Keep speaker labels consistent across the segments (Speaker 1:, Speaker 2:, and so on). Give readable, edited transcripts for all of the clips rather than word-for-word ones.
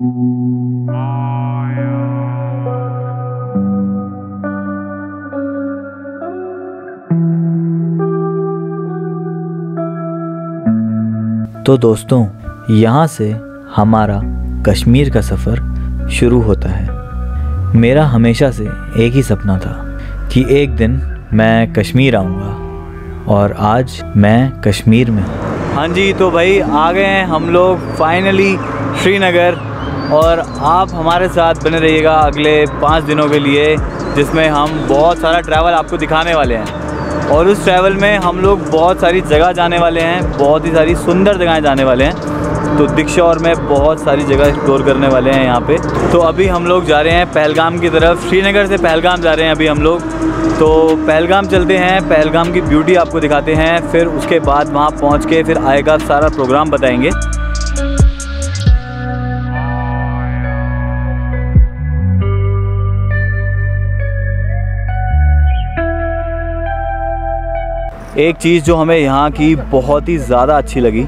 Speaker 1: तो दोस्तों, यहाँ से हमारा कश्मीर का सफ़र शुरू होता है। मेरा हमेशा से एक ही सपना था कि एक दिन मैं कश्मीर आऊँगा, और आज मैं कश्मीर में हूँ। हाँ जी, तो भाई आ गए हैं हम लोग फाइनली श्रीनगर, और आप हमारे साथ बने रहिएगा अगले 5 दिनों के लिए, जिसमें हम बहुत सारा ट्रैवल आपको दिखाने वाले हैं। और उस ट्रैवल में हम लोग बहुत सारी जगह जाने वाले हैं, बहुत ही सारी सुंदर जगहें जाने वाले हैं। तो दिक्षौर में बहुत सारी जगह एक्सप्लोर करने वाले हैं यहाँ पे। तो अभी हम लोग जा रहे हैं पहलगाम की तरफ। श्रीनगर से पहलगाम जा रहे हैं अभी हम लोग। तो पहलगाम चलते हैं, पहलगाम की ब्यूटी आपको दिखाते हैं, फिर उसके बाद वहाँ पहुँच के फिर आएगा सारा प्रोग्राम बताएँगे। एक चीज़ जो हमें यहाँ की बहुत ही ज़्यादा अच्छी लगी,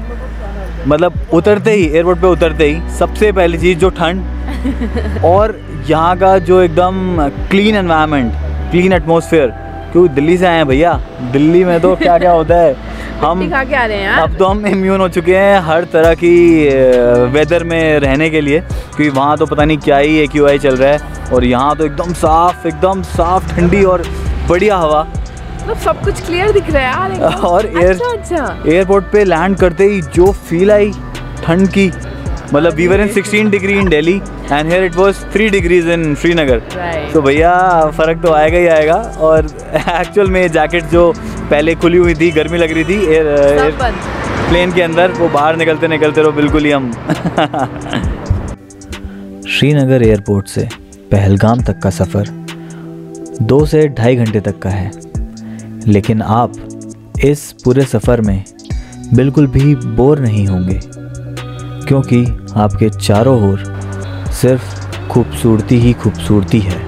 Speaker 1: मतलब उतरते ही, एयरपोर्ट पे उतरते ही सबसे पहली चीज़ जो ठंड, और यहाँ का जो एकदम क्लीन एनवायरनमेंट, क्लीन एटमॉस्फेयर। क्योंकि दिल्ली से आए हैं भैया, दिल्ली में तो क्या क्या होता है, हम
Speaker 2: खा के आ रहे हैं यार।
Speaker 1: अब तो हम इम्यून हो चुके हैं हर तरह की वेदर में रहने के लिए, क्योंकि वहाँ तो पता नहीं क्या ही AQI चल रहा है, और यहाँ तो एकदम साफ ठंडी और बढ़िया हवा,
Speaker 2: मतलब सब कुछ क्लियर दिख रहा है यार।
Speaker 1: और एयरपोर्ट पे लैंड करते ही जो फील आई ठंड की, मतलब we were in 16 degree in Delhi and here it was 3 degrees in Srinagar. तो भैया फ़र्क तो आएगा ही आएगा। और एक्चुअल में जैकेट जो पहले खुली हुई थी, गर्मी लग रही थी प्लेन के अंदर, वो बाहर निकलते रहो बिल्कुल ही हम। श्रीनगर एयरपोर्ट से पहलगाम तक का सफ़र 2 से 2.5 घंटे तक का है, लेकिन आप इस पूरे सफ़र में बिल्कुल भी बोर नहीं होंगे, क्योंकि आपके चारों ओर सिर्फ खूबसूरती ही खूबसूरती है।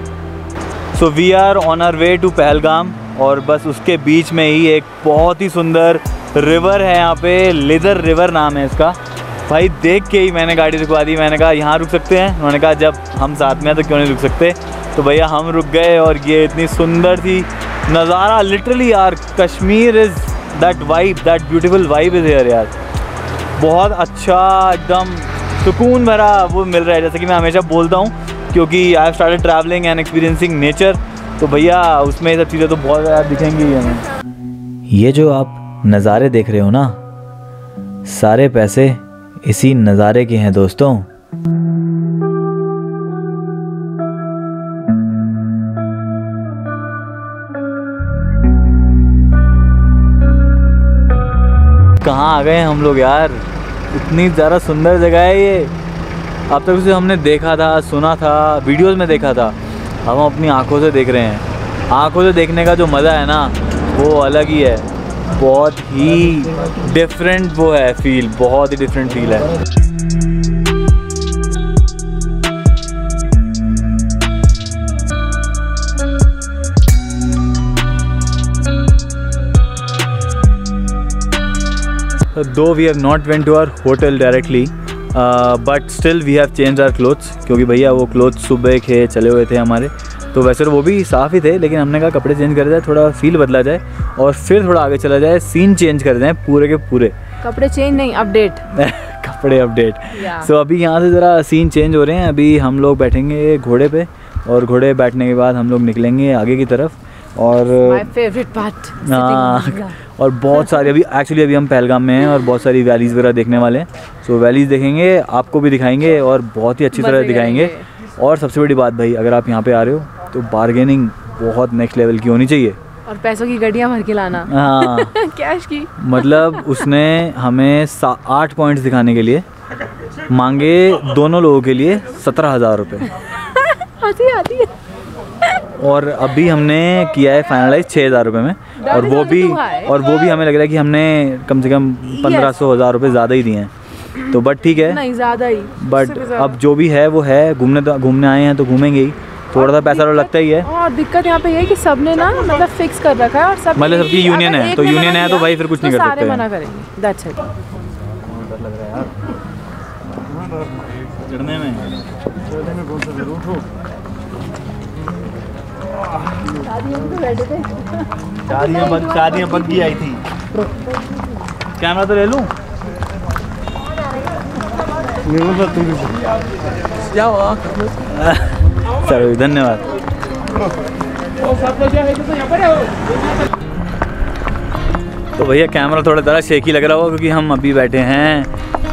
Speaker 1: So we are on our way to Pahalgam, और बस उसके बीच में ही एक बहुत ही सुंदर रिवर है यहाँ पे, लेदर रिवर नाम है इसका। भाई देख के ही मैंने गाड़ी रुकवा दी, मैंने कहा यहाँ रुक सकते हैं, उन्होंने कहा जब हम साथ में हैं तो क्यों नहीं रुक सकते। तो भैया हम रुक गए, और ये इतनी सुंदर थी नज़ारा, लिटरली यार, Kashmir is that vibe, that beautiful vibe is here यार। बहुत अच्छा, एकदम सुकून भरा वो मिल रहा है, जैसे कि मैं हमेशा बोलता हूँ, क्योंकि I have started travelling and experiencing nature. तो भैया उसमें ये सब चीज़ें तो बहुत ज़्यादा दिखेंगी ही हमें। ये जो आप नज़ारे देख रहे हो ना, सारे पैसे इसी नज़ारे के हैं दोस्तों। कहाँ आ गए हम लोग यार, इतनी ज़्यादा सुंदर जगह है ये। अब तक उसे हमने देखा था, सुना था, वीडियोस में देखा था, अब हम अपनी आंखों से देख रहे हैं। आंखों से देखने का जो मज़ा है ना, वो अलग ही है, बहुत ही डिफरेंट वो है फील, बहुत ही डिफरेंट फील है। Though we have not went to our hotel directly, but still we have changed our clothes, क्योंकि भैया वो क्लोथ्स सुबह के चले हुए थे हमारे, तो वैसे तो वो भी साफ़ ही थे, लेकिन हमने कहा कपड़े चेंज कर जाए, थोड़ा फील बदला जाए, और फिर थोड़ा आगे चला जाए, सीन चेंज कर जाए पूरे के पूरे।
Speaker 2: कपड़े चेंज नहीं, अपडेट।
Speaker 1: कपड़े अपडेट। सो अभी यहाँ से ज़रा सीन चेंज हो रहे हैं। अभी हम लोग बैठेंगे घोड़े पे, और घोड़े बैठने के बाद हम लोग निकलेंगे आगे की तरफ। और
Speaker 2: माय फेवरेट पार्ट।
Speaker 1: हाँ, और बहुत सारी अभी हम पहलगाम में हैं, और बहुत सारी वैलीज़ वगैरह देखने वाले हैं। सो वैलीज़ देखेंगे, आपको भी दिखाएंगे, और बहुत ही अच्छी तरह दिखाएंगे। और सबसे बड़ी बात भाई, अगर आप यहाँ पे आ रहे हो तो बार्गेनिंग बहुत नेक्स्ट लेवल की होनी चाहिए,
Speaker 2: और पैसों की गड्डियाँ भर के लाना। हाँ कैश की। मतलब
Speaker 1: उसने हमें 8 पॉइंट्स दिखाने के लिए मांगे, दोनों लोगों के लिए 17,000 रुपये।
Speaker 2: आती है।
Speaker 1: और अभी हमने किया है फाइनलाइज 6,000 रुपये में, और वो भी हमें लग रहा है कि हमने कम से कम 1500-1000 रुपये ज़्यादा ही दिए हैं। तो बट ठीक है,
Speaker 2: नहीं ज़्यादा ही,
Speaker 1: बट अब जो भी है वो है, घूमने आए हैं तो घूमेंगे ही, थोड़ा सा पैसा तो लगता ही है।
Speaker 2: और दिक्कत यहाँ पे ये है कि सबने ना मतलब फिक्स कर रखा है, और सब
Speaker 1: मतलब सबकी यूनियन है, तो यूनियन है तो भाई फिर कुछ नहीं कर सकते,
Speaker 2: सारे मना करेंगे। That's it.
Speaker 3: चढ़ने में कौन सा फिर उठो। शादियाँ बग्गी आई थी। कैमरा तो ले लूँ? चलो धन्यवाद। तो भैया कैमरा थोड़ा ज़रा शेकी लग रहा होगा क्योंकि हम अभी बैठे हैं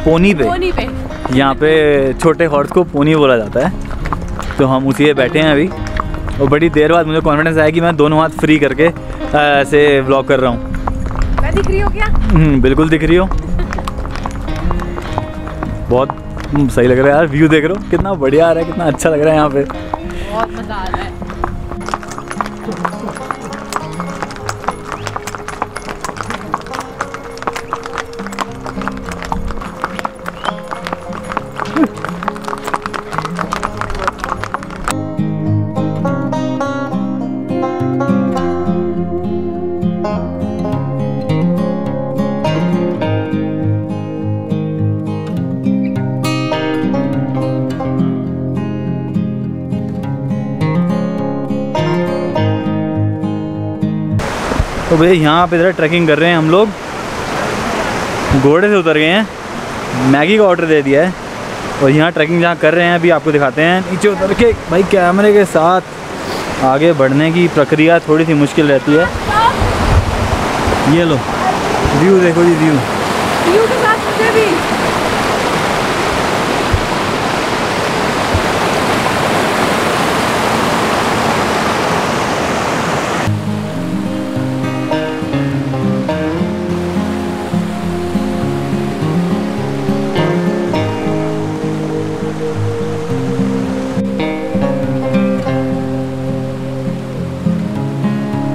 Speaker 3: पोनी पे। यहाँ पे छोटे हॉर्स को पोनी बोला जाता है, तो हम उसी पे बैठे हैं अभी। और बड़ी देर बाद मुझे कॉन्फिडेंस आया कि मैं दोनों हाथ फ्री करके ऐसे व्लॉग कर रहा हूँ।
Speaker 2: मैं दिख रही हूँ क्या?
Speaker 3: बिल्कुल दिख रही हो। बहुत सही लग रहा है यार। व्यू देख रहे हो कितना बढ़िया आ रहा है, कितना अच्छा लग रहा है यहाँ पे।
Speaker 2: बहुत मज़ा आ रहा है।
Speaker 3: तो भैया यहाँ पे ज़रा ट्रैकिंग कर रहे हैं हम लोग। घोड़े से उतर गए हैं, मैगी का ऑर्डर दे दिया है और यहाँ ट्रैकिंग जहाँ कर रहे हैं अभी आपको दिखाते हैं। नीचे उतर के भाई कैमरे के साथ आगे बढ़ने की प्रक्रिया थोड़ी सी मुश्किल रहती है। ये लो व्यू देखो जी, व्यू
Speaker 2: के साथ मुझे भी।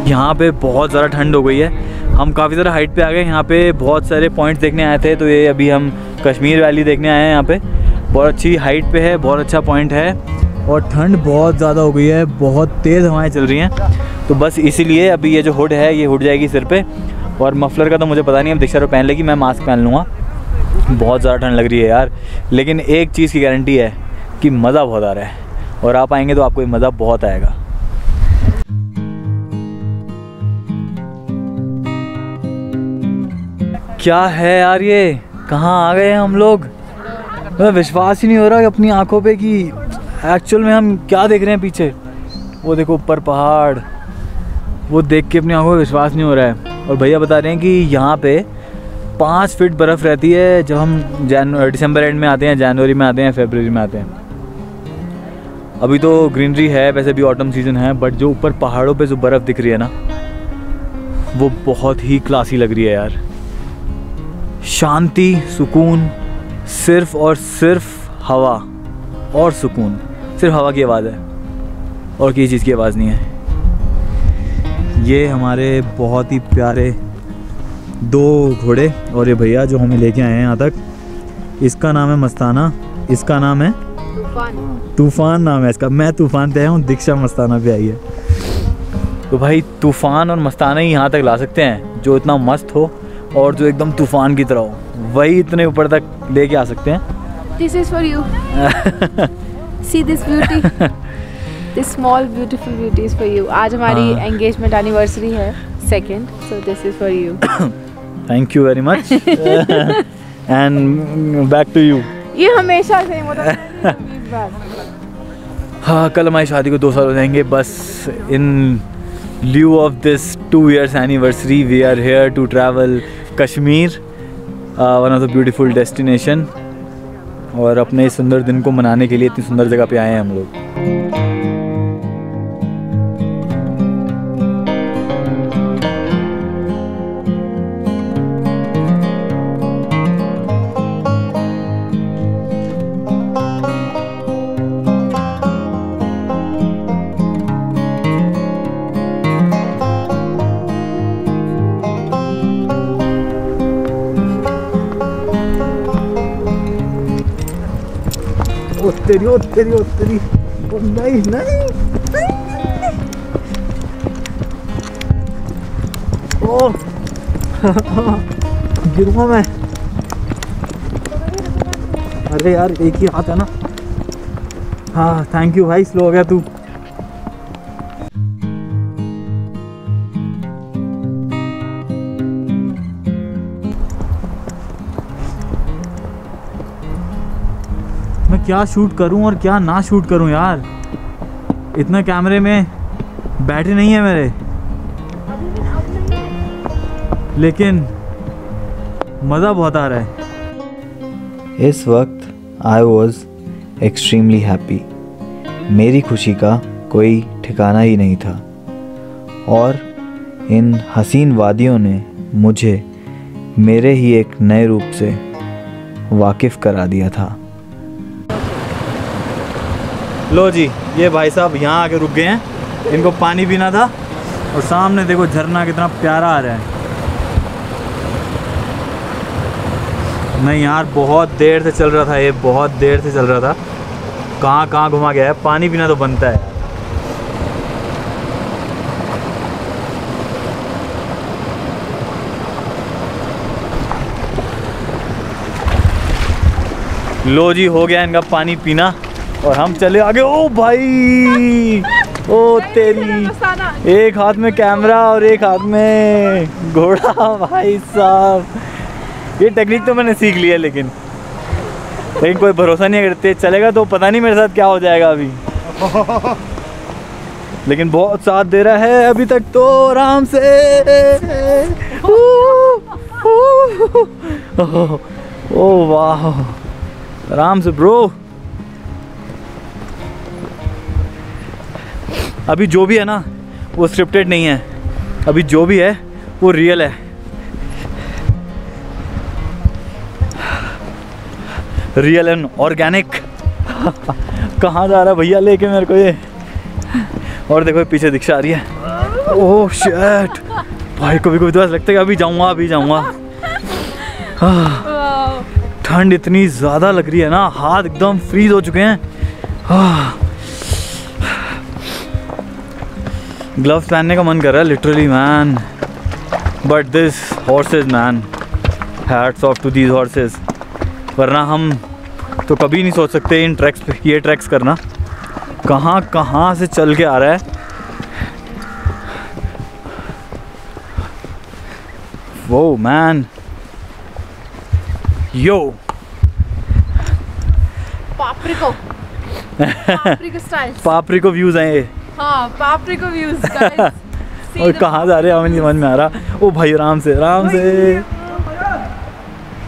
Speaker 3: यहाँ पे बहुत ज़्यादा ठंड हो गई है। हम काफ़ी ज़्यादा हाइट पे आ गए। यहाँ पे बहुत सारे पॉइंट्स देखने आए थे, तो ये अभी हम कश्मीर वैली देखने आए हैं। यहाँ पे बहुत अच्छी हाइट पे है, बहुत अच्छा पॉइंट है और ठंड बहुत ज़्यादा हो गई है, बहुत तेज़ हवाएं चल रही हैं। तो बस इसीलिए अभी ये जो हुड है ये हुड जाएगी सिर पे, और मफलर का तो मुझे पता नहीं, अब दीक्षा पहन लेगी, मैं मास्क पहन लूँगा। बहुत ज़्यादा ठंड लग रही है यार, लेकिन एक चीज़ की गारंटी है कि मज़ा बहुत आ रहा है, और आप आएँगे तो आपको ये मज़ा बहुत आएगा। क्या है यार, ये कहाँ आ गए हैं हम लोग। मतलब विश्वास ही नहीं हो रहा कि अपनी आंखों पे कि एक्चुअल में हम क्या देख रहे हैं पीछे। वो देखो ऊपर पहाड़, वो देख के अपनी आंखों में विश्वास नहीं हो रहा है। और भैया बता रहे हैं कि यहाँ पे 5 फीट बर्फ़ रहती है जब हम दिसंबर एंड में आते हैं, जनवरी में आते हैं, फरवरी में आते हैं। अभी तो ग्रीनरी है, वैसे भी ऑटम सीज़न है, बट जो ऊपर पहाड़ों पे जो बर्फ़ दिख रही है ना, वो बहुत ही क्लासी लग रही है यार। शांति, सुकून, सिर्फ और सिर्फ हवा और सुकून। सिर्फ हवा की आवाज़ है और किसी चीज़ की आवाज़ नहीं है। ये हमारे बहुत ही प्यारे 2 घोड़े और ये भैया जो हमें लेके आए हैं यहाँ तक। इसका नाम है मस्ताना, इसका नाम है तूफ़ान नाम है इसका। मैं तूफ़ान पे आया हूँ, दीक्षा मस्ताना पे आई है। तो भाई तूफ़ान और मस्ताना ही यहाँ तक ला सकते हैं, जो इतना मस्त हो और जो एकदम तूफ़ान की तरह हो, वही इतने ऊपर तक लेके आ सकते हैं।
Speaker 2: This is for you. See this beauty. This small beautiful beauty is for you. आज हमारी engagement anniversary है 2nd, so this is for you.
Speaker 3: Thank you very much. And back to you.
Speaker 2: ये हमेशा से होता है।
Speaker 3: हाँ, कल हमारी शादी को 2 साल हो जाएंगे। बस in lieu of this 2 years anniversary, we are here to travel Kashmir, one of the beautiful destination, और अपने इस सुंदर दिन को मनाने के लिए इतनी सुंदर जगह पे आए हैं हम लोग। ओ तेरी नहीं ओ गिरूंगा मैं। अरे यार एक ही हाथ है ना। हाँ थैंक यू भाई, स्लो हो गया तू। मैं क्या शूट करूं और क्या ना शूट करूं यार, इतना कैमरे में बैटरी नहीं है मेरे, लेकिन मज़ा बहुत आ रहा है।
Speaker 1: इस वक्त आई वॉज एक्सट्रीमली हैप्पी। मेरी खुशी का कोई ठिकाना ही नहीं था और इन हसीन वादियों ने मुझे मेरे ही एक नए रूप से वाकिफ़ करा दिया था।
Speaker 3: लो जी, ये भाई साहब यहाँ आके रुक गए हैं, इनको पानी पीना था और सामने देखो झरना कितना प्यारा आ रहा है। नहीं यार, बहुत देर से चल रहा था ये, बहुत देर से चल रहा था, कहाँ कहाँ घुमा गया है। पानी पीना तो बनता है। लो जी, हो गया इनका पानी पीना और हम चले आगे। ओ भाई, ओ तेरी, एक हाथ में कैमरा और एक हाथ में घोड़ा। भाई साहब, ये टेक्निक तो मैंने सीख लिया, लेकिन कोई भरोसा नहीं अगर तेज चलेगा तो पता नहीं मेरे साथ क्या हो जाएगा अभी। लेकिन बहुत साथ दे रहा है अभी तक तो, आराम से। ओ वाह, आराम से ब्रो। अभी जो भी है ना वो स्क्रिप्टेड नहीं है, अभी जो भी है वो रियल है, रियल एंड ऑर्गेनिक। कहाँ जा रहा है भैया लेके मेरे को ये? और देखो पीछे दिक्षा आ रही है। ओह शिट भाई, कभी कभी तो ऐसा लगता है कि अभी जाऊँगा, अभी जाऊँगा। ठंड इतनी ज़्यादा लग रही है ना, हाथ एकदम फ्रीज हो चुके हैं। ग्लव्स पहनने का मन कर रहा है literally man, but this horses man, hats off to these horses. वरना हम तो कभी नहीं सोच सकते इन ट्रैक्स पे, ये ट्रैक्स करना। कहाँ कहाँ से चल के आ रहा है। वो मैन, यो
Speaker 2: पापरिको स्टाइल,
Speaker 3: पापरिको व्यूज हैं ये।
Speaker 2: हाँ, पापरिको व्यूज गाइस।
Speaker 3: और कहाँ जा रहे हैं हमें नहीं समझ में आ रहा। ओ भाई आराम से, आराम से।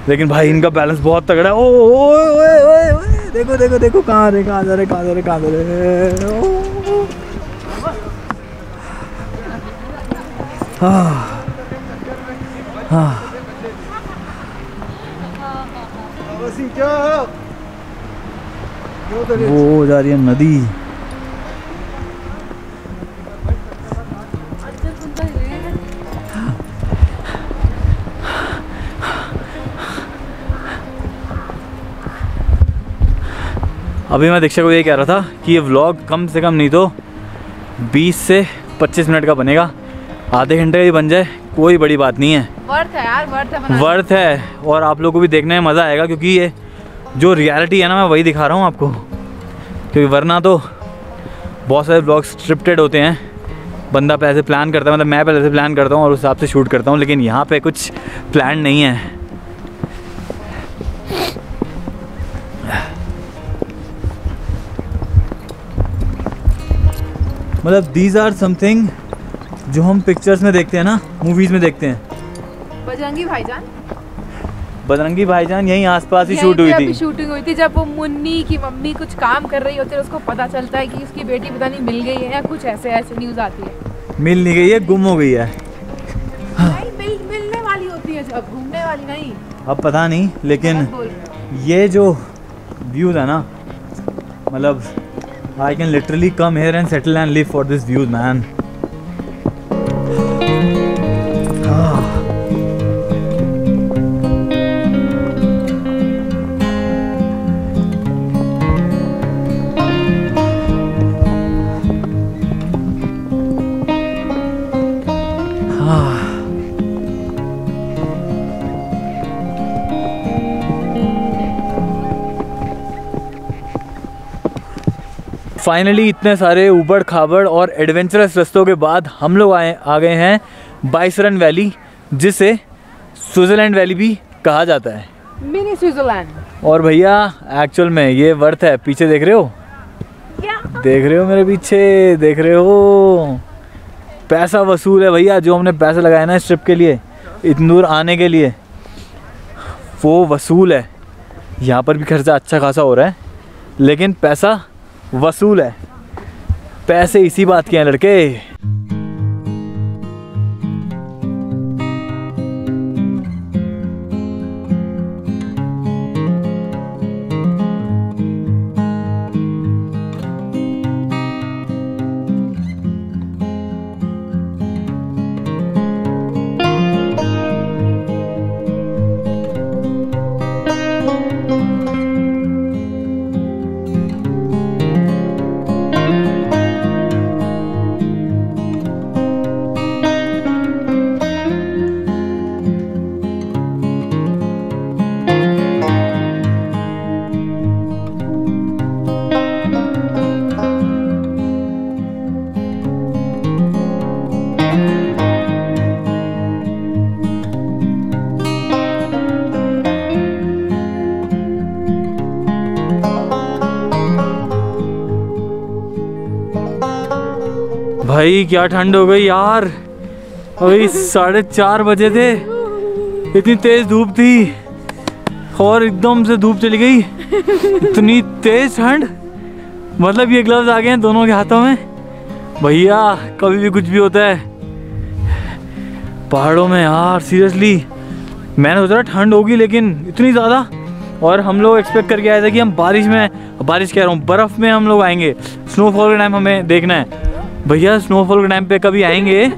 Speaker 3: लेकिन भाई इनका बैलेंस बहुत तगड़ा है। ओ ओए ओए ओए ओए, देखो देखो देखो, कहाँ रहे, कहाँ जा रहे, कहाँ जा रहे, कहाँ जा रहे। वो जा रही है नदी। अभी मैं दीक्षा को ये कह रहा था कि ये व्लॉग कम से कम नहीं तो 20 से 25 मिनट का बनेगा, आधे घंटे का ही बन जाए कोई बड़ी बात नहीं है।
Speaker 2: वर्थ है यार,
Speaker 3: वर्थ है। और आप लोगों को भी देखने में मज़ा आएगा, क्योंकि ये जो रियलिटी है ना, मैं वही दिखा रहा हूँ आपको। क्योंकि वरना तो बहुत सारे व्लॉग स्क्रिप्टेड होते हैं, बंदा पहले से प्लान करता है, मतलब मैं पहले से प्लान करता हूँ और उस हिसाब से शूट करता हूँ। लेकिन यहाँ पे कुछ प्लान नहीं है। मतलब दीज आर समथिंग जो हम पिक्चर्स में देखते हैं ना, मूवीज़ में देखते हैं।
Speaker 2: बजरंगी भाईजान,
Speaker 3: बजरंगी भाईजान यहीं आसपास ही शूट हुई थी।
Speaker 2: शूटिंग हुई थी जब वो मुन्नी की मम्मी कुछ काम कर रही होती है, उसको पता चलता है कि उसकी बेटी पता नहीं मिल गई है या कुछ ऐसे ऐसे न्यूज़ आती है।
Speaker 3: मिल नहीं गई है, गुम हो गई है।
Speaker 2: नहीं, मिलने वाली होती है जब, घूमने वाली नहीं।
Speaker 3: अब पता नहीं, लेकिन ये जो व्यूज़ है ना, मतलब I can literally come here and settle and live for this view, man. Finally इतने सारे ऊबड़ खाबड़ और एडवेंचरस रास्तों के बाद हम लोग आ गए हैं बाइसरन वैली, जिसे स्विट्ज़रलैंड वैली भी कहा जाता है,
Speaker 2: मिनी स्विट्ज़रलैंड।
Speaker 3: और भैया एक्चुअल में ये वर्थ है। पीछे देख रहे हो, देख रहे हो मेरे पीछे, देख रहे हो, पैसा वसूल है भैया। जो हमने पैसा लगाया ना इस ट्रिप के लिए, इतनी दूर आने के लिए, वो वसूल है। यहाँ पर भी खर्चा अच्छा खासा हो रहा है, लेकिन पैसा वसूल है। पैसे इसी बात के हैं लड़के। भाई क्या ठंड हो गई यार, अभी 4:30 बजे थे, इतनी तेज धूप थी और एकदम से धूप चली गई। इतनी तेज ठंड, मतलब ये ग्लव्स आ गए हैं दोनों के हाथों में। भैया कभी भी कुछ भी होता है पहाड़ों में यार, सीरियसली। मैंने सोचा ठंड होगी लेकिन इतनी ज़्यादा, और हम लोग एक्सपेक्ट करके आए थे कि हम बारिश कह रहा हूँ, बर्फ़ में हम लोग आएंगे। स्नोफॉल के टाइम हमें देखना है। भैया स्नोफॉल के टाइम पे कभी आएंगे,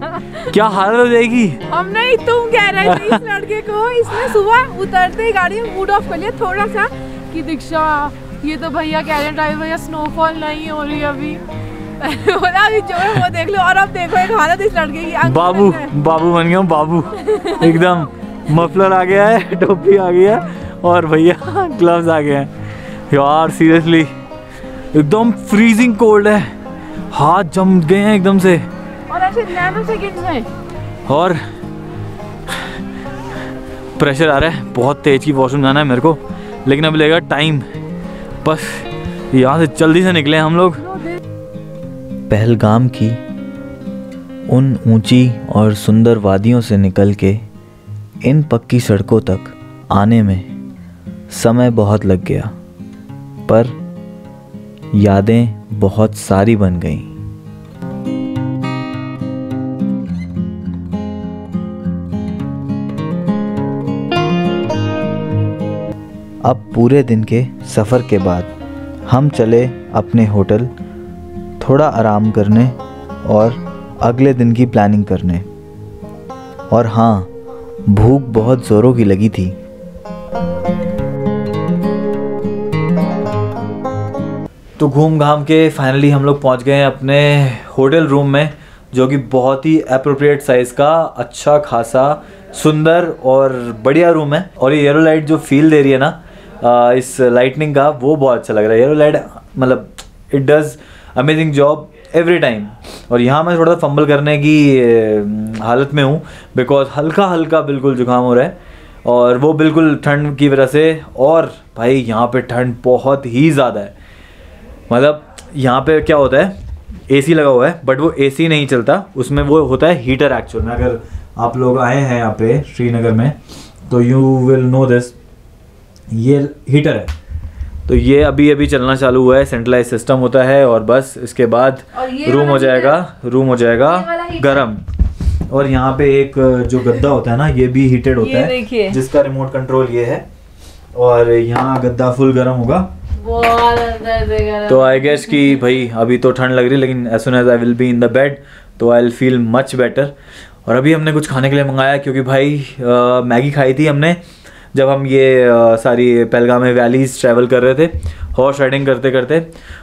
Speaker 3: क्या हालत हो जाएगी।
Speaker 2: हम नहीं, तुम कह रहे थे इस लड़के को, इसने सुबह उतरते ही गाड़ी में मूड ऑफ कर लिया थोड़ा सा कि दीक्षा ये तो भैया कह रहे हैं भैया स्नोफॉल नहीं हो रही अभी। बोला अभी जो है वो देख लो, और अब देखो एक हालत इस लड़के की।
Speaker 3: बाबू बन गया हूँ, बाबू एकदम। मफलर आ गया है, टोपी आ गया है, और भैया ग्लव्स आ गए हैं। यार सीरियसली एकदम फ्रीजिंग कोल्ड है, हाथ जम गए हैं एकदम से,
Speaker 2: और ऐसे नैनो सेकंड्स में।
Speaker 3: और प्रेशर आ रहा है बहुत तेज की वॉशरूम जाना है मेरे को, लेकिन अब लगेगा टाइम। बस यहाँ से जल्दी से निकले हम लोग।
Speaker 1: पहलगाम की उन ऊंची और सुंदर वादियों से निकल के इन पक्की सड़कों तक आने में समय बहुत लग गया, पर यादें बहुत सारी बन गईं। अब पूरे दिन के सफ़र के बाद हम चले अपने होटल, थोड़ा आराम करने और अगले दिन की प्लानिंग करने। और हाँ, भूख बहुत ज़ोरों की लगी थी।
Speaker 3: तो घूम घाम के फाइनली हम लोग पहुंच गए हैं अपने होटल रूम में, जो कि बहुत ही एप्रोप्रिएट साइज़ का, अच्छा खासा, सुंदर और बढ़िया रूम है। और ये येलो लाइट जो फील दे रही है ना इस लाइटनिंग का, वो बहुत अच्छा लग रहा है। येलो लाइट मतलब it does amazing job every time. और यहाँ मैं थोड़ा सा फंबल करने की हालत में हूँ, बिकॉज हल्का हल्का बिल्कुल जुकाम हो रहा है, और वो बिल्कुल ठंड की वजह से। और भाई यहाँ पे ठंड बहुत ही ज़्यादा है, मतलब यहाँ पे क्या होता है, एसी लगा हुआ है बट वो एसी नहीं चलता, उसमें वो होता है हीटर एक्चुअल में। अगर आप लोग आए हैं यहाँ पे श्रीनगर में तो यू विल नो दिस, ये हीटर है। तो ये अभी अभी चलना चालू हुआ है, सेंट्रलाइज सिस्टम होता है, और बस इसके बाद रूम हो जाएगा गर्म। और यहाँ पे एक जो गद्दा होता है ना, ये भी हीटेड होता है, जिसका रिमोट कंट्रोल ये है, और यहाँ गद्दा फुल गर्म होगा। तो आई गेस कि भाई अभी तो ठंड लग रही है, लेकिन as soon as I will be in the bed तो I will feel much better. और अभी हमने कुछ खाने के लिए मंगाया, क्योंकि भाई मैगी खाई थी हमने जब हम ये सारी पहलगाम वैलीज ट्रैवल कर रहे थे हॉर्स राइडिंग करते करते।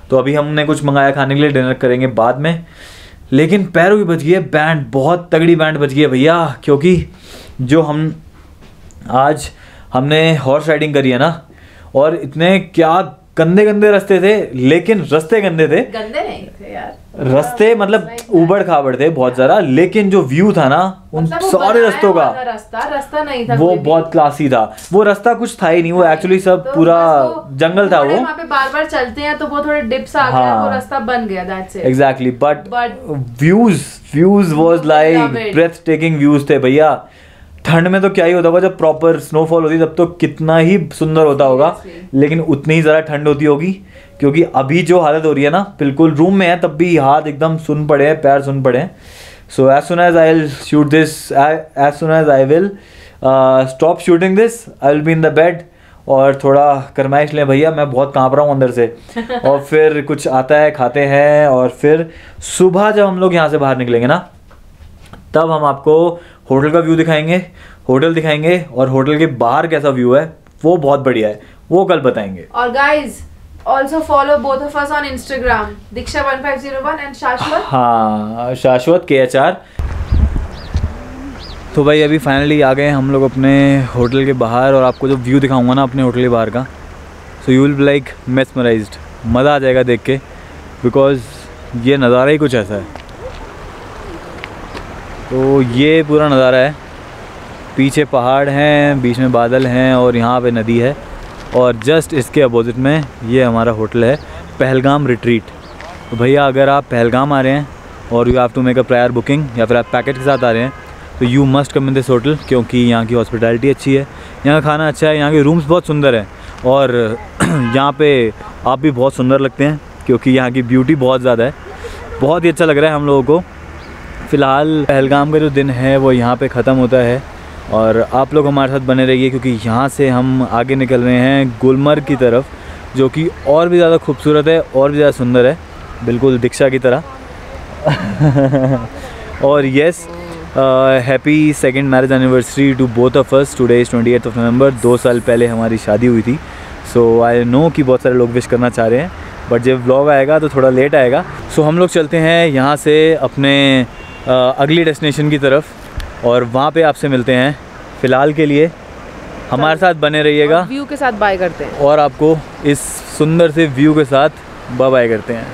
Speaker 3: तो अभी हमने कुछ मंगाया खाने के लिए, डिनर करेंगे बाद में। लेकिन पैरों की बच गई है बैंड, बहुत तगड़ी बैंड बच गई है भैया, क्योंकि जो हमने हॉर्स राइडिंग करी है ना, और इतने क्या गंदे गंदे रास्ते थे, लेकिन रास्ते गंदे थे,
Speaker 2: गंदे नहीं थे यार,
Speaker 3: रास्ते मतलब ऊबड़ खाबड़ थे बहुत ज़्यादा, लेकिन जो व्यू था ना उन
Speaker 2: मतलब वो
Speaker 3: सारे रास्तों का,
Speaker 2: रास्ता नहीं था,
Speaker 3: वो बहुत क्लासी था। वो रास्ता कुछ था ही नहीं, वो एक्चुअली सब
Speaker 2: तो
Speaker 3: पूरा
Speaker 2: बस
Speaker 3: जंगल था। वो
Speaker 2: वहाँ पे बार बार चलते हैं तो वो थोड़े डिप्स आ गए, वो रास्ता बन गया, that's it.
Speaker 3: Exactly, but
Speaker 2: But-
Speaker 3: views was like
Speaker 2: love it.
Speaker 3: Breathtaking views थे भैया। ठंड में तो क्या ही होता होगा, जब प्रॉपर स्नोफॉल होती तब तो कितना ही सुंदर होता होगा, लेकिन उतनी ही ज़्यादा ठंड होती होगी, क्योंकि अभी जो हालत हो रही है ना, बिल्कुल रूम में है तब भी हाथ एकदम सुन पड़े हैं, पैर सुन पड़े हैं। So as soon as I will shoot this, as soon as I will stop shooting this, I will be in the bed और थोड़ा करमाइश लें भैया, मैं बहुत काँप रहा हूँ अंदर से। और फिर कुछ आता है, खाते हैं, और फिर सुबह जब हम लोग यहाँ से बाहर निकलेंगे ना, तब हम आपको होटल का व्यू दिखाएंगे, होटल दिखाएंगे, और होटल के बाहर कैसा व्यू है वो बहुत बढ़िया है, वो कल बताएंगे।
Speaker 2: और guys also follow both of us on Instagram, Diksha1501 and शाश्वत।
Speaker 3: हाँ, शाश्वत KHR। तो भाई अभी फाइनली आ गए हम लोग अपने होटल के बाहर, और आपको जो व्यू दिखाऊंगा ना अपने होटल के बाहर का, so you will be like mesmerised, मज़ा आ जाएगा देख के, बिकॉज ये नज़ारा ही कुछ ऐसा है। तो ये पूरा नज़ारा है, पीछे पहाड़ हैं, बीच में बादल हैं, और यहाँ पे नदी है, और जस्ट इसके अपोजिट में ये हमारा होटल है, पहलगाम रिट्रीट। तो भैया अगर आप पहलगाम आ रहे हैं और you have to make a prior booking, या फिर आप पैकेज के साथ आ रहे हैं, तो you must come in this hotel, क्योंकि यहाँ की हॉस्पिटैलिटी अच्छी है, यहाँ का खाना अच्छा है, यहाँ के रूम्स बहुत सुंदर हैं, और यहाँ पे आप भी बहुत सुंदर लगते हैं, क्योंकि यहाँ की ब्यूटी बहुत ज़्यादा है। बहुत ही अच्छा लग रहा है हम लोगों को। फ़िलहाल पहलगाम का जो दिन है वो यहाँ पे ख़त्म होता है, और आप लोग हमारे साथ बने रहिए, क्योंकि यहाँ से हम आगे निकल रहे हैं गुलमर्ग की तरफ, जो कि और भी ज़्यादा खूबसूरत है, और भी ज़्यादा सुंदर है, बिल्कुल दीक्षा की तरह। और yes, happy second marriage anniversary to both of us. Today is 28 November. 2 साल पहले हमारी शादी हुई थी। सो आई नो कि बहुत सारे लोग विश करना चाह रहे हैं, बट जब व्लॉग आएगा तो थोड़ा लेट आएगा। सो हम लोग चलते हैं यहाँ से अपने अगली डेस्टिनेशन की तरफ, और वहाँ पे आपसे मिलते हैं। फ़िलहाल के लिए हमारे साथ बने रहिएगा,
Speaker 2: व्यू के साथ बाय करते हैं,
Speaker 3: और आपको इस सुंदर से व्यू के साथ बाय बाय करते हैं।